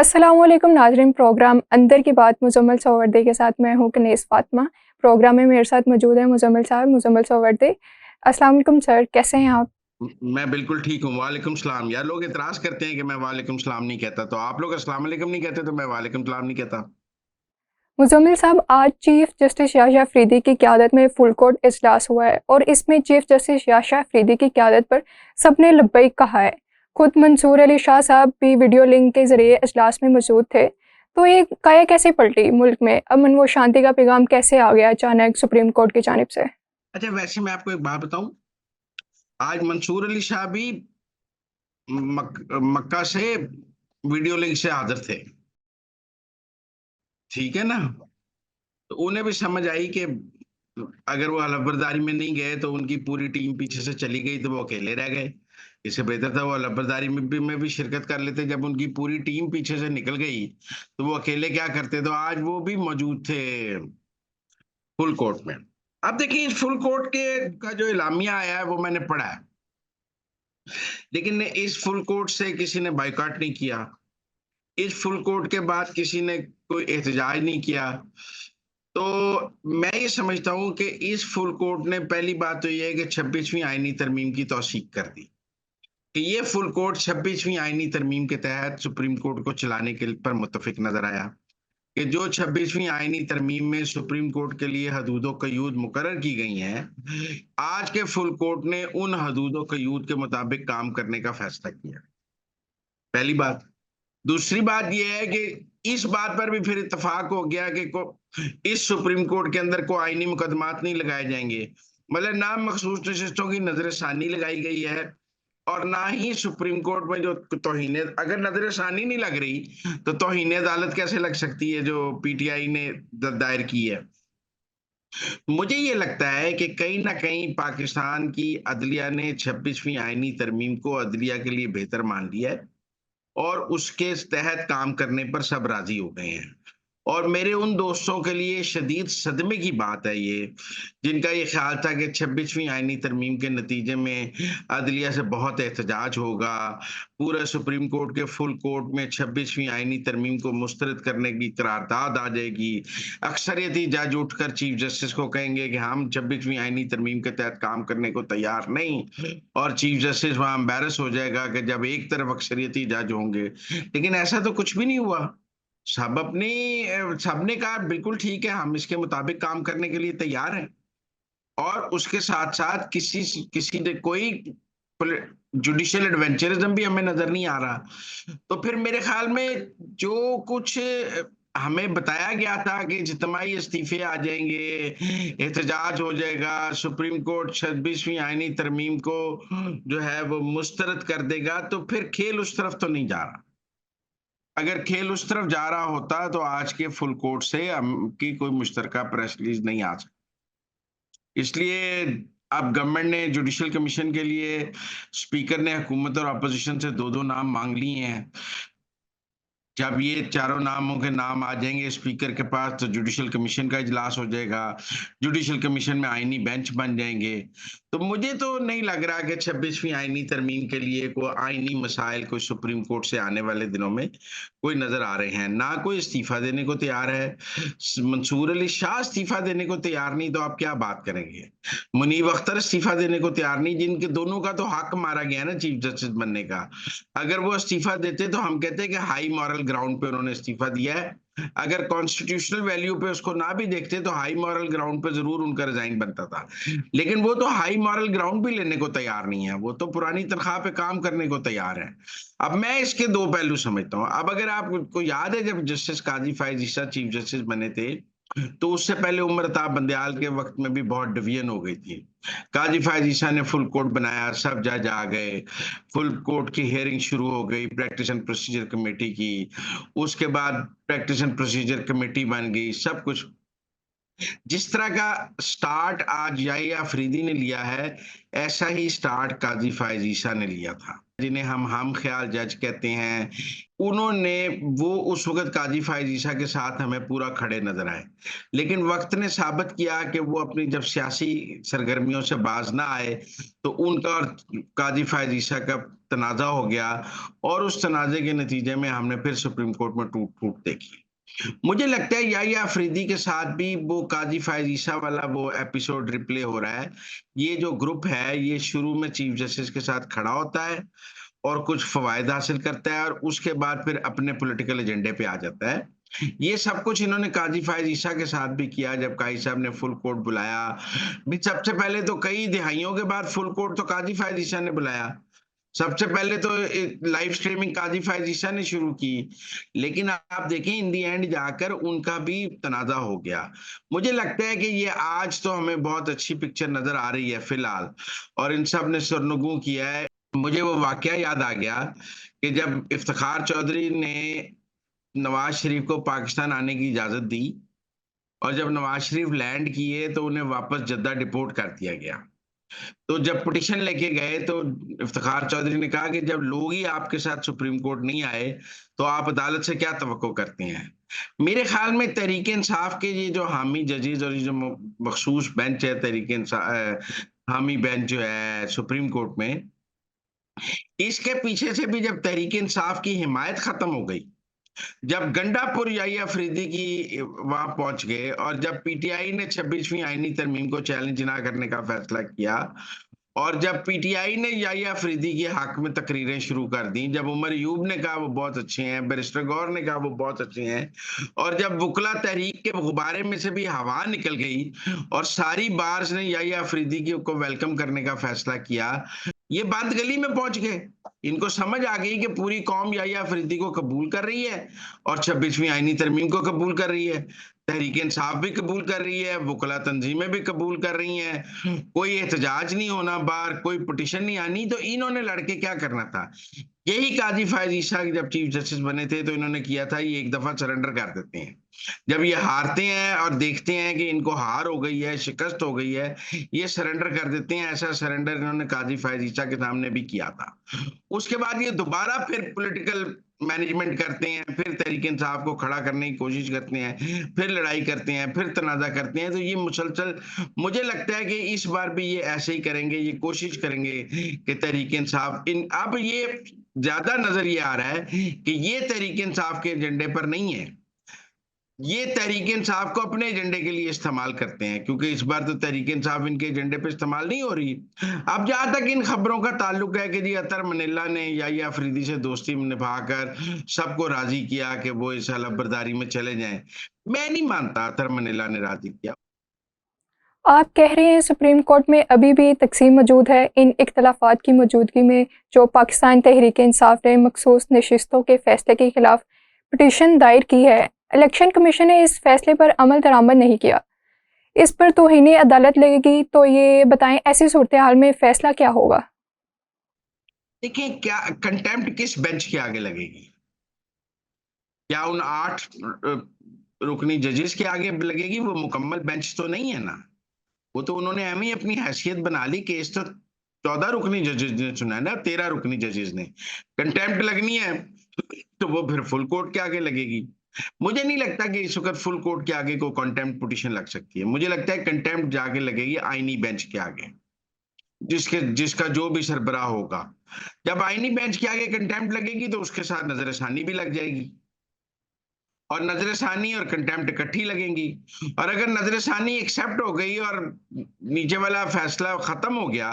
अस्सलामुअलैकुम नाज़रीन। प्रोग्राम अंदर की बात मुज़म्मिल सोवर्दी के साथ मैं हूँ कनीज़ फ़ातिमा। प्रोग्राम में मेरे साथ मौजूद है मुज़म्मिल साहब, मुज़म्मिल सोवर्दी। अस्सलाम वालेकुम सर, कैसे हैं आप? मैं बिल्कुल ठीक हूँ। वालेकुम सलाम। यार लोग इतराज़ करते हैं कि मैं वालेकुम सलाम नहीं कहता, तो आप लोग अस्सलाम वालेकुम नहीं कहते तो मैं वालेकुम सलाम नहीं कहता। मुज़म्मिल साहब, आज चीफ़ जस्टिस याह्या अफ़रीदी की क़यादत में फुल कोर्ट इजलास हुआ है और इसमें चीफ़ जस्टिस याह्या अफ़रीदी की क़यादत पर सबने लब्बैक कहा है। खुद मंसूर अली शाह साहब भी वीडियो लिंक के ज़रिए इजलास में मौजूद थे। तो ये काया कैसे पलटी मुल्क में? अमन व शांति का पैगाम कैसे आ गया अचानक सुप्रीम कोर्ट की जानिब से? अच्छा, वैसे मैं आपको एक बात बताऊँ, आज मंसूर अली शाह भी मक्का से वीडियो लिंक से हाज़िर थे। ठीक है ना? तो उन्हें भी समझ आई कि अगर वो हलफ़बर्दारी में नहीं गए तो उनकी पूरी टीम पीछे से चली गई तो वो अकेले रह गए। इससे बेहतर था वो हलफ़बर्दारी में भी शिरकत कर लेते। जब उनकी पूरी टीम पीछे से निकल गई, तो वो अकेले क्या करते? तो आज वो भी मौजूद थे फुल कोर्ट में। अब देखिए, इस फुल कोर्ट के का जो एलामिया आया है वो मैंने पढ़ा है। लेकिन इस फुल कोर्ट से किसी ने बायकॉट नहीं किया। इस फुल कोर्ट के बाद किसी ने कोई एहतजाज नहीं किया। तो मैं ये समझता हूँ कि इस फुल कोर्ट ने पहली बात तो ये है कि 26वीं आईनी तरमीम की तौसीक कर दी। कि ये फुल कोर्ट 26वीं आईनी तरमीम के तहत सुप्रीम कोर्ट को चलाने के पर मुत्तफिक नज़र आया। कि जो 26वीं आईनी तरमीम में सुप्रीम कोर्ट के लिए हदूद-व-क़यूद मुकर्रर की गई हैं, आज के फुल कोर्ट ने उन हदूद-व-क़यूद के मुताबिक काम करने का फैसला किया। पहली बात। दूसरी बात ये है कि इस बात पर भी फिर इत्तेफाक हो गया कि को इस सुप्रीम कोर्ट के अंदर कोई आईनी मुकदमात नहीं लगाए जाएँगे। मतलब ना मखसूस नशिस्तों की नज़र-ए-षानी लगाई गई है और ना ही सुप्रीम कोर्ट में जो तौहीन, अगर नज़र-ए-षानी नहीं लग रही, तो तौहीन अदालत कैसे लग सकती है जो पीटीआई ने दायर की है। मुझे ये लगता है कि कहीं न कहीं पाकिस्तान की अदलिया ने 26वीं आईनी तरमीम को अदलिया के लिए बेहतर मान लिया है और उसके तहत काम करने पर सब राज़ी हो गए हैं। और मेरे उन दोस्तों के लिए शदीद सदमे की बात है ये, जिनका ये ख़्याल था कि 26वीं आईनी तरमीम के नतीजे में अदलिया से बहुत एहतजाज होगा, पूरे सुप्रीम कोर्ट के फुल कोर्ट में 26वीं आईनी तरमीम को मुस्तरद करने की करारदाद आ जाएगी। अक्सरियती जज उठकर चीफ जस्टिस को कहेंगे कि हम 26वीं आईनी तरमीम के तहत काम करने को तैयार नहीं, और चीफ जस्टिस वहाँ एम्बैरस हो जाएगा कि जब एक तरफ अक्सरियती जज होंगे। लेकिन ऐसा तो कुछ भी नहीं हुआ। सबने कहा बिल्कुल ठीक है, हम इसके मुताबिक काम करने के लिए तैयार हैं। और उसके साथ-साथ किसी ने कोई जुडिशियल एडवेंचरिज्म भी हमें नज़र नहीं आ रहा। तो फिर मेरे ख़्याल में जो कुछ हमें बताया गया था कि इज्तिमाई इस्तीफ़े आ जाएँगे, एहतजाज हो जाएगा, सुप्रीम कोर्ट 26वीं आईनी तरमीम को जो है वो मुस्तरद कर देगा, तो फिर खेल उस तरफ तो नहीं जा रहा। अगर खेल उस तरफ जा रहा होता तो आज के फुल कोर्ट से की कोई मुश्तरका प्रेस रिलीज़ नहीं आ सकती। इसलिए अब गवर्नमेंट ने जुडिशियल कमीशन के लिए स्पीकर ने हुकूमत और अपोजिशन से 2-2 नाम माँग लिए हैं। जब ये चारों नामों के नाम आ जाएँगे स्पीकर के पास, तो जुडिशियल कमीशन का इजलास हो जाएगा। जुडिशियल कमीशन में आईनी बेंच बन जाएँगे। तो मुझे तो नहीं लग रहा कि 26वीं आईनी तरमीम के लिए कोई आईनी मसाइल कोई सुप्रीम कोर्ट से आने वाले दिनों में कोई नज़र आ रहे हैं। ना कोई इस्तीफ़ा देने को तैयार है। मंसूर अली शाह इस्तीफ़ा देने को तैयार नहीं, तो आप क्या बात करेंगे? मुनीब अख्तर इस्तीफ़ा देने को तैयार नहीं, जिनके दोनों का तो हक मारा गया ना चीफ जस्टिस बनने का। अगर वो इस्तीफ़ा देते तो हम कहते कि हाई मॉरल ग्राउंड पे उन्होंने इस्तीफ़ा दिया है। अगर कॉन्स्टिट्यूशनल वैल्यू पे उसको ना भी देखते तो हाई मॉरल ग्राउंड पे ज़रूर उनका रिज़ाइन बनता था। लेकिन वो तो हाई मॉरल ग्राउंड भी लेने को तैयार नहीं है, वो तो पुरानी तनख्वाह पे काम करने को तैयार है। अब मैं इसके 2 पहलू समझता हूँ। अब अगर आपको याद है जब जस्टिस काज़ी फ़ायज़ ईसा चीफ जस्टिस बने थे, तो उससे पहले उमर अता बंदयाल के वक़्त में भी बहुत डिवीज़न हो गई थी। काज़ी फ़ायज़ ईसा ने फुल कोर्ट बनाया, सब जज आ गए, फुल कोर्ट की हियरिंग शुरू हो गई प्रैक्टिस एंड प्रोसीजर कमेटी की, उसके बाद प्रैक्टिस एंड प्रोसीजर कमेटी बन गई, सब कुछ। जिस तरह का स्टार्ट आज याहिया अफरीदी ने लिया है, ऐसा ही स्टार्ट काज़ी फ़ायज़ ईसा ने लिया था। जिन्हें हम ख्याल जज कहते हैं, उन्होंने वो उस वक़्त काज़ी फ़ाइज़ ईसा के साथ हमें पूरा खड़े नज़र आए। लेकिन वक़्त ने साबित किया कि वो अपनी जब सियासी सरगर्मियों से बाज़ ना आए, तो उनका और काज़ी फ़ाइज़ ईसा का तनाज़ा हो गया और उस तनाज़े के नतीजे में हमने फिर सुप्रीम कोर्ट में टूट-फूट देखी। मुझे लगता है याह्या अफ़रीदी के साथ भी वो काज़ी फ़ाइज़ ईसा वाला वो एपिसोड रिप्ले हो रहा है। ये जो ग्रुप है, ये शुरू में चीफ जस्टिस के साथ खड़ा होता है और कुछ फ़वाइद हासिल करता है और उसके बाद फिर अपने पॉलिटिकल एजेंडे पे आ जाता है। ये सब कुछ इन्होंने काज़ी फ़ाइज़ ईसा के साथ भी किया जब काज़ी साहब ने फुल कोर्ट बुलाया। भी सबसे पहले तो कई दिहाइयों के बाद फुल कोर्ट तो काज़ी फ़ाइज़ ईसा ने बुलाया। सबसे पहले तो लाइव स्ट्रीमिंग काज़ी फ़ाइज़ ईसा ने शुरू की, लेकिन आप देखें इन द एंड जाकर उनका भी तनाज़ा हो गया। मुझे लगता है कि ये आज तो हमें बहुत अच्छी पिक्चर नज़र आ रही है फ़िलहाल और इन सब ने सरनगू किया है। मुझे वो वाक़या याद आ गया कि जब इफ्तिख़ार चौधरी ने नवाज़ शरीफ को पाकिस्तान आने की इजाज़त दी और जब नवाज़ शरीफ लैंड किए तो उन्हें वापस जद्दा डिपोर्ट कर दिया गया। तो जब पिटीशन लेके गए तो इफ्तिखार चौधरी ने कहा कि जब लोग ही आपके साथ सुप्रीम कोर्ट नहीं आए, तो आप अदालत से क्या तवक्को करते हैं? मेरे ख़्याल में तहरीक-ए-इंसाफ के ये जो हामी जजेज़ और ये जो मखसूस बेंच है हामी बेंच जो है सुप्रीम कोर्ट में, इसके पीछे से भी जब तहरीक-ए-इंसाफ की हिमायत ख़त्म हो गई, जब गंडापुर याह्या अफरीदी की वहां पहुंच गए और जब पीटीआई ने 26वीं आईनी तरमीम को चैलेंज ना करने का फैसला किया और जब पीटीआई ने याह्या अफरीदी के हक में तकरीरें शुरू कर दी, जब उमर यूब ने कहा वो बहुत अच्छे हैं, बैरिस्टर गौर ने कहा वो बहुत अच्छे हैं और जब वुकला तहरीक के गुब्बारे में से भी हवा निकल गई और सारी बार्स ने याह्या अफरीदी को वेलकम करने का फैसला किया, ये बंद गली में पहुंच गए। इनको समझ आ गई कि पूरी कौम याह्या अफरीदी को कबूल कर रही है और 26वीं आईनी तरमीम को कबूल कर रही है। तहरीक इंसाफ भी कबूल कर रही है, वुकला तंजीमें भी कबूल कर रही हैं। कोई एहतजाज नहीं होना बाहर, कोई पिटीशन नहीं आनी, तो इन्होंने लड़के क्या करना था? यही काजी फ़ायज़ ईसा जब चीफ जस्टिस बने थे तो इन्होंने किया था, ये एक दफ़ा सरेंडर कर देते हैं। जब ये हारते हैं और देखते हैं कि इनको हार हो गई है, शिकस्त हो गई है, ये सरेंडर कर देते हैं। ऐसा सरेंडर इन्होंने काजी फ़ायज़ ईसा के सामने भी किया था। उसके बाद ये दोबारा फिर पॉलिटिकल मैनेजमेंट करते हैं, फिर तहरीक इंसाफ को खड़ा करने की कोशिश करते हैं, फिर लड़ाई करते हैं, फिर तनाज़ा करते हैं। तो ये मुसलसल मुझे लगता है कि इस बार भी ये ऐसे ही करेंगे, ये कोशिश करेंगे कि तहरीक इंसाफ अब ये ज़्यादा नज़र ये आ रहा है कि ये तहरीक इंसाफ के एजेंडे पर नहीं है। ये तहरीक इंसाफ को अपने एजेंडे के लिए इस्तेमाल करते हैं क्योंकि इस बार तो तहरीक इंसाफ इनके एजेंडे पे इस्तेमाल नहीं हो रही। अब जहां तक इन खबरों का ताल्लुक है कि जी अतर मनीला ने याह्या अफरीदी से दोस्ती निभाकर सबको राजी किया कि वो इस हलफबरदारी में चले जाएं, मैं नहीं मानता अतर मनीला ने राजी किया। आप कह रहे हैं सुप्रीम कोर्ट में अभी भी तकसीम मौजूद है इन इख्तलाफात की मौजूदगी में जो पाकिस्तान तहरीक इंसाफ ने मखसूस नशिस्तों के फैसले के खिलाफ पिटीशन दायर की है। इलेक्शन कमीशन ने इस फैसले पर अमल दरामद नहीं किया, इस पर तौहीन अदालत लगेगी। तो ये बताएं ऐसी सूरत हाल में फैसला क्या होगा? देखिए क्या कंटेम्प्ट किस बेंच के आगे लगेगी? क्या उन 8 रुकनी जजेस के आगे लगेगी? वो मुकम्मल बेंच तो नहीं है ना। वो तो उन्होंने एम ही अपनी हैसियत बना ली। केस तो 14 रुकनी जजेस ने सुना है ना, 13 रुकनी जजेस ने। कंटेम्प्ट लगनी है तो वो फिर फुल कोर्ट के आगे लगेगी। मुझे नहीं लगता कि इस वक्त फुल कोर्ट के आगे कोई कंटेम्प्ट पिटीशन लग सकती है। मुझे लगता है कंटेम्प्ट जाके लगेगी आईनी बेंच के आगे, जिसका जो भी सरबराह होगा। जब आईनी बेंच के आगे कंटेम्प्ट लगेगी तो उसके साथ नजरसानी भी लग जाएगी और नजरसानी और कंटेम्प्ट इकट्ठी लगेंगी। और अगर नजरसानी एक्सेप्ट हो गई और नीचे वाला फैसला खत्म हो गया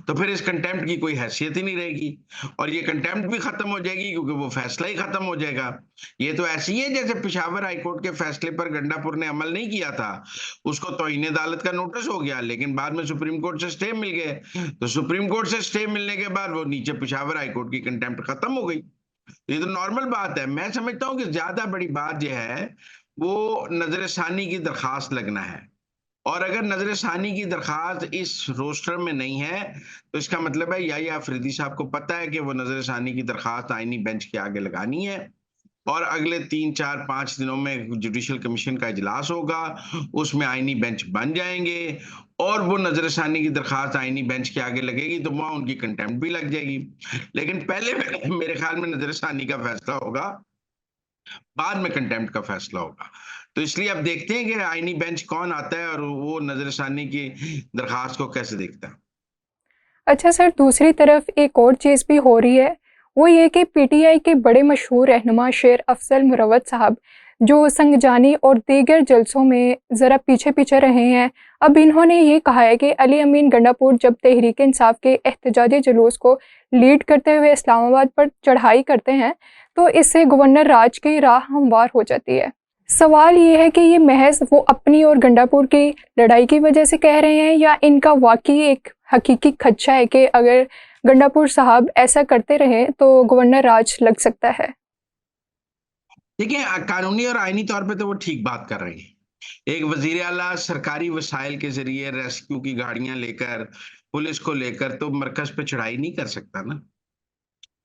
तो फिर इस कंटेम्प्ट की कोई हैसियत ही नहीं रहेगी और ये कंटेम्प्ट भी खत्म हो जाएगी क्योंकि वो फैसला ही खत्म हो जाएगा। ये तो ऐसी है जैसे पेशावर हाईकोर्ट के फैसले पर गंडापुर ने अमल नहीं किया था, उसको तौहीन अदालत का नोटिस हो गया, लेकिन बाद में सुप्रीम कोर्ट से स्टे मिल गए। तो सुप्रीम कोर्ट से स्टे मिलने के बाद वो नीचे पेशावर हाईकोर्ट की कंटेम्प्ट खत्म हो गई। ये तो नॉर्मल बात है। मैं समझता हूं कि ज्यादा बड़ी बात जो है वो नजरसानी की दरखास्त लगना है और अगर नजरसानी की दरखास्त इस रोस्टर में नहीं है तो इसका मतलब है या अफरीदी साहब को पता है कि वो नजरसानी की दरखास्त आईनी बेंच के आगे लगानी है और अगले 3 4 5 दिनों में जुडिशल कमीशन का इजलास होगा, उसमें आईनी बेंच बन जाएंगे और वो नजरसानी की दरखास्त आईनी बेंच के आगे लगेगी तो वहां उनकी कंटेम्प्ट भी लग जाएगी। लेकिन पहले मेरे ख्याल में नजरसानी का फैसला होगा, बाद में कंटेम्प्ट का फैसला होगा। तो इसलिए अब देखते हैं कि आईनी बेंच कौन आता है और वो नजरसानी की दरखास्त को कैसे देखता है। अच्छा सर, दूसरी तरफ एक और चीज़ भी हो रही है, वो ये कि पीटीआई के बड़े मशहूर रहनुमा शेर अफजल मुरव्वत साहब, जो संगजानी और दीगर जलसों में ज़रा पीछे पीछे रहे हैं, अब इन्होंने ये कहा है कि अली अमीन गंडापुर जब तहरीक इंसाफ के एहतजाजी जुलूस को लीड करते हुए इस्लामाबाद पर चढ़ाई करते हैं तो इससे गवर्नर राज की राह हमवार हो जाती है। सवाल ये है कि ये महज वो अपनी और गंडापुर की लड़ाई की वजह से कह रहे हैं या इनका वाकई एक हकीकी खदशा है कि अगर गंडापुर साहब ऐसा करते रहे तो गवर्नर राज लग सकता है। देखिए, कानूनी और आईनी तौर पे तो वो ठीक बात कर रहे हैं। एक वजीर आला सरकारी वसाइल के जरिए रेस्क्यू की गाड़ियां लेकर, पुलिस को लेकर तो मरकज पे चढ़ाई नहीं कर सकता ना।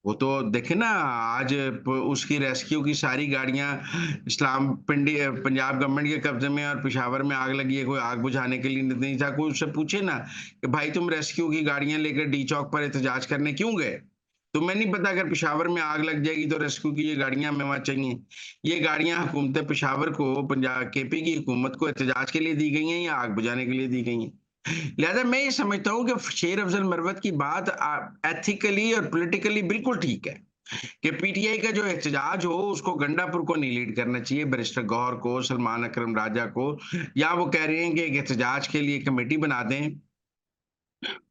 वो तो देखे ना, आज उसकी रेस्क्यू की सारी गाड़ियां इस्लाम पिंडी पंजाब गवर्नमेंट के कब्जे में, और पेशावर में आग लगी है, कोई आग बुझाने के लिए नहीं था। कोई उससे पूछे ना कि भाई तुम रेस्क्यू की गाड़ियां लेकर डी चौक पर एहतजाज करने क्यों गए? तुम्हें नहीं पता अगर पेशावर में आग लग जाएगी तो रेस्क्यू की ये गाड़ियां हमें वहां चाहिए? ये गाड़ियां हुकूमत पेशावर को, पंजाब केपी की हुकूमत को एहतजाज के लिए दी गई हैं या आग बुझाने के लिए दी गई हैं? लिहाजा मैं ये समझता हूं कि शेर अफजल मरवत की बात एथिकली और पॉलिटिकली बिल्कुल ठीक है कि पीटीआई का जो एहतजाज हो उसको गंडापुर को नहीं लीड करना चाहिए, बैरिस्टर गौहर को, सलमान अकरम राजा को, या वो कह रहे हैं कि एक एहतजाज के लिए कमेटी बना दें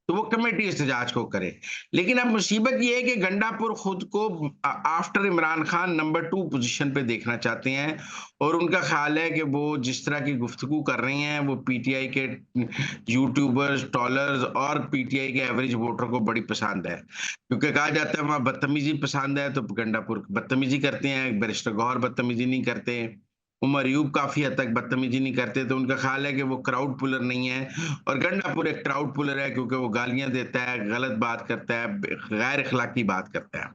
तो वो कमेटी एहतजाज को करे। लेकिन अब मुसीबत ये है कि गंडापुर खुद को after Imran Khan number 2 position पे देखना चाहते हैं, और उनका ख्याल है कि वो जिस तरह की गुफ्तगू कर रहे हैं वो पीटीआई के यूट्यूबर्स, ट्रॉलर्स और पीटीआई के एवरेज वोटर को बड़ी पसंद है, क्योंकि कहा जाता है वहां बदतमीजी पसंद है तो गंडापुर बदतमीजी करते हैं, बैरिस्टर गौहर बदतमीजी नहीं करते, उमर यूब काफी हद तक बदतमीजी नहीं करते। तो उनका ख्याल है कि वो क्राउड पुलर नहीं है, और गंडापुर एक क्राउड पुलर है क्योंकि वो गालियां देता है, गलत बात करता है, गैर अखलाकी बात करता है।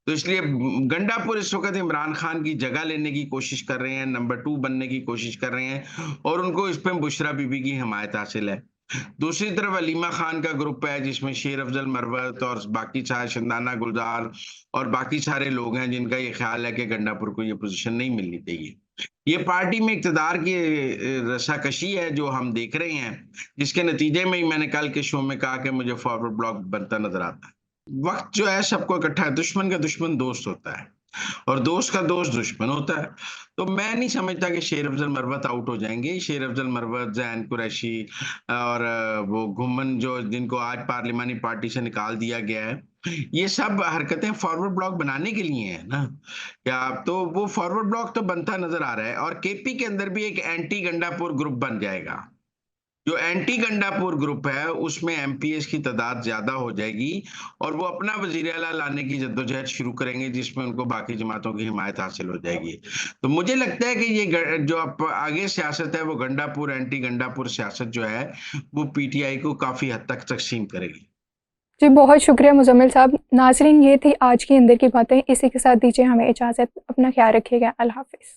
तो इसलिए गंडापुर इस वक्त इमरान खान की जगह लेने की कोशिश कर रहे हैं, नंबर 2 बनने की कोशिश कर रहे हैं, और उनको इस पे बुशरा बीबी की हिमायत हासिल है। दूसरी तरफ अलीमा खान का ग्रुप है जिसमें शेर अफजल मरवत और बाकी सारे शंदाना गुलजार और बाकी सारे लोग हैं जिनका ये ख्याल है कि गंडापुर को ये पोजीशन नहीं मिलनी चाहिए। ये पार्टी में इक़्तिदार की रसाकशी है जो हम देख रहे हैं, जिसके नतीजे में ही मैंने कल के शो में कहा कि मुझे फॉरवर्ड ब्लॉक बनता नजर आता है। वक्त जो है सबको इकट्ठा है, दुश्मन का दुश्मन दोस्त होता है और दोस्त का दोस्त दुश्मन होता है। तो मैं नहीं समझता कि शेर अफजल मरवत आउट हो जाएंगे। शेर अफजल मरवत, जैन कुरैशी और वो घुमन जो जिनको आज पार्लिमानी पार्टी से निकाल दिया गया है, ये सब हरकतें फॉरवर्ड ब्लॉक बनाने के लिए है ना। या तो वो फॉरवर्ड ब्लॉक तो बनता नजर आ रहा है, और केपी के अंदर भी एक एंटी गंडापुर ग्रुप बन जाएगा। जो एंटी गंडापुर ग्रुप है उसमें एमपीएस की तादाद ज्यादा हो जाएगी, और वो अपना वजीर आला लाने की जद्दोजहद शुरू करेंगे जिसमें उनको बाकी जमातों की हिमायत हासिल हो जाएगी। तो मुझे लगता है कि ये जो अब आगे सियासत है वो गंडापुर एंटी गंडापुर सियासत जो है वो पीटीआई को काफी हद तक तकसीम करेगी। जी बहुत शुक्रिया मुजम्मिल साहब। नाजरीन, ये थी आज की अंदर की बातें। इसी के साथ दीजिए हमें इजाज़त। अपना ख्याल रखिएगा। अल्लाह हाफिज़।